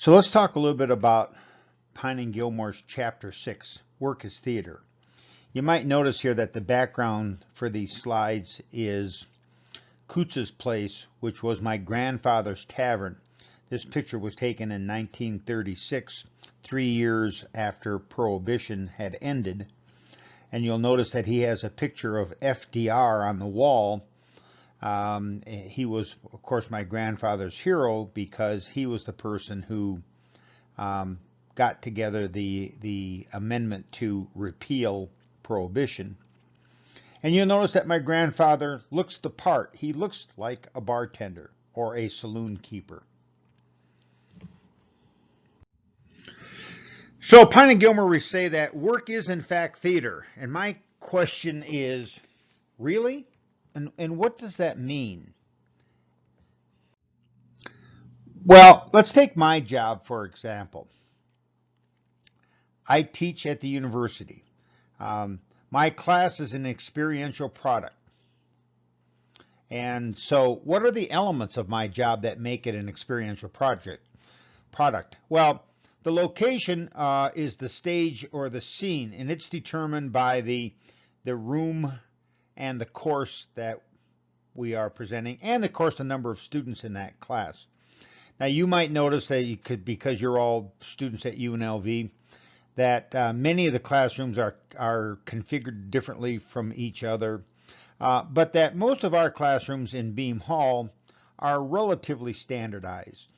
So let's talk a little bit about Pine and Gilmore's Chapter 6, Work is Theater. You might notice here that the background for these slides is Coots's Place, which was my grandfather's tavern. This picture was taken in 1936, 3 years after Prohibition had ended. And you'll notice that he has a picture of FDR on the wall. He was, of course, my grandfather's hero because he was the person who got together the amendment to repeal Prohibition. And you'll notice that my grandfather looks the part. He looks like a bartender or a saloon keeper. So Pine and Gilmore say that work is in fact theater. And my question is, really? And what does that mean? Well, let's take my job, for example. I teach at the university. My class is an experiential product. And so what are the elements of my job that make it an experiential product? Well, the location is the stage or the scene, and it's determined by the room and the course that we are presenting, and of course the number of students in that class. Now you might notice that you could, because you're all students at UNLV, that many of the classrooms are configured differently from each other, but that most of our classrooms in Beam Hall are relatively standardized.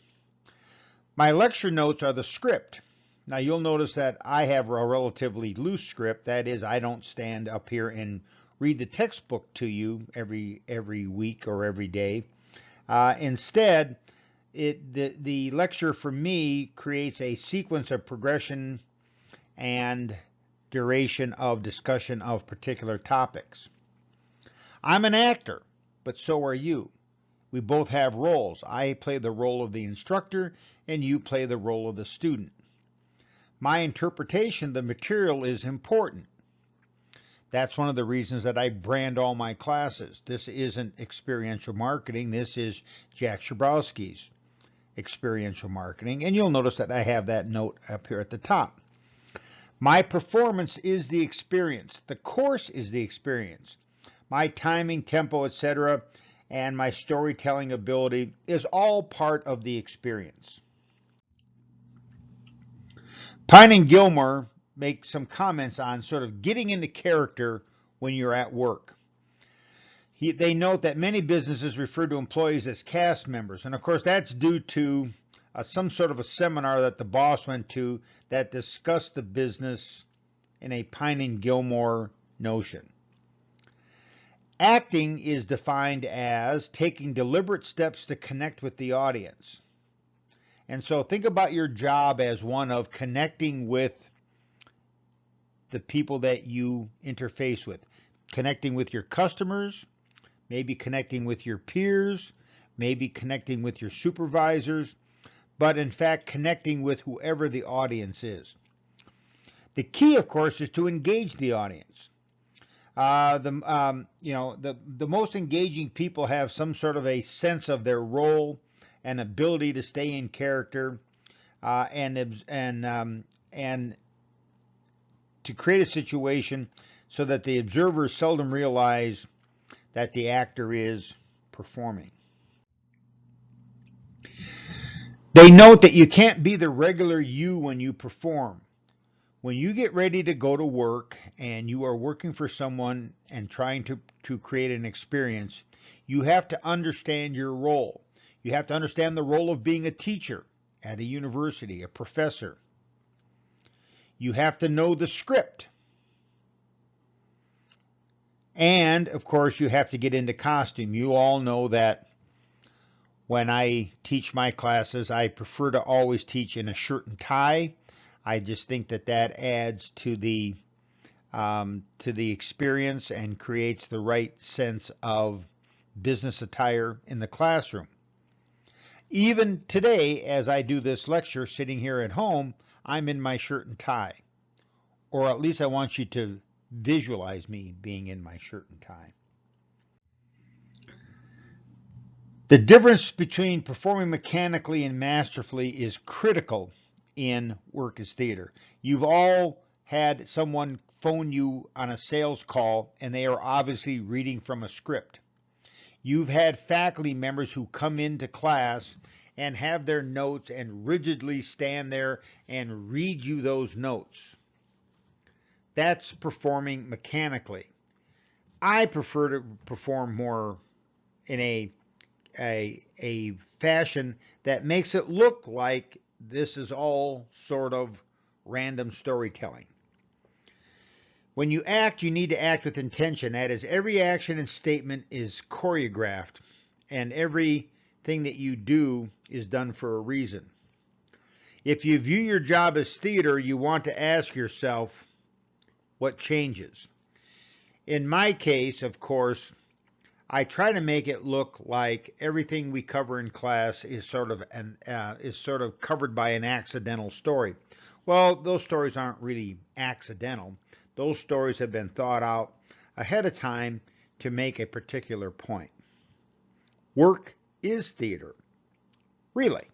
My lecture notes are the script. Now you'll notice that I have a relatively loose script. That is, I don't stand up here and read the textbook to you every week or every day. Instead, the lecture for me creates a sequence of progression and duration of discussion of particular topics. I'm an actor, but so are you. We both have roles. I play the role of the instructor, and you play the role of the student. My interpretation of the material is important. That's one of the reasons that I brand all my classes. This isn't experiential marketing. This is Jack Schabrowski's experiential marketing. And you'll notice that I have that note up here at the top. My performance is the experience. The course is the experience. My timing, tempo, etc., and my storytelling ability is all part of the experience. Pine and Gilmore make some comments on sort of getting into character when you're at work. They note that many businesses refer to employees as cast members, and of course that's due to some sort of a seminar that the boss went to that discussed the business in a Pine and Gilmore notion. Acting is defined as taking deliberate steps to connect with the audience. And so think about your job as one of connecting with the people that you interface with. Connecting with your customers, maybe connecting with your peers, maybe connecting with your supervisors, but in fact connecting with whoever the audience is. The key, of course, is to engage the audience. The most engaging people have some sort of a sense of their role and ability to stay in character, and to create a situation so that the observers seldom realize that the actor is performing. They note that you can't be the regular you when you perform. When you get ready to go to work and you are working for someone and trying to create an experience, you have to understand your role. You have to understand the role of being a teacher at a university, a professor. You have to know the script. And, of course, you have to get into costume. You all know that when I teach my classes, I prefer to always teach in a shirt and tie. I just think that adds to the experience and creates the right sense of business attire in the classroom. Even today, as I do this lecture sitting here at home, I'm in my shirt and tie. Or at least I want you to visualize me being in my shirt and tie. The difference between performing mechanically and masterfully is critical in work as theater. You've all had someone phone you on a sales call and they are obviously reading from a script. You've had faculty members who come into class and have their notes and rigidly stand there and read you those notes. That's performing mechanically. I prefer to perform more in a fashion that makes it look like this is all sort of random storytelling. When you act, you need to act with intention. That is, every action and statement is choreographed, and everything that you do is done for a reason. If you view your job as theater, you want to ask yourself, what changes? In my case, of course, I try to make it look like everything we cover in class is sort of covered by an accidental story. Well, those stories aren't really accidental. Those stories have been thought out ahead of time to make a particular point. Work is theater. Really.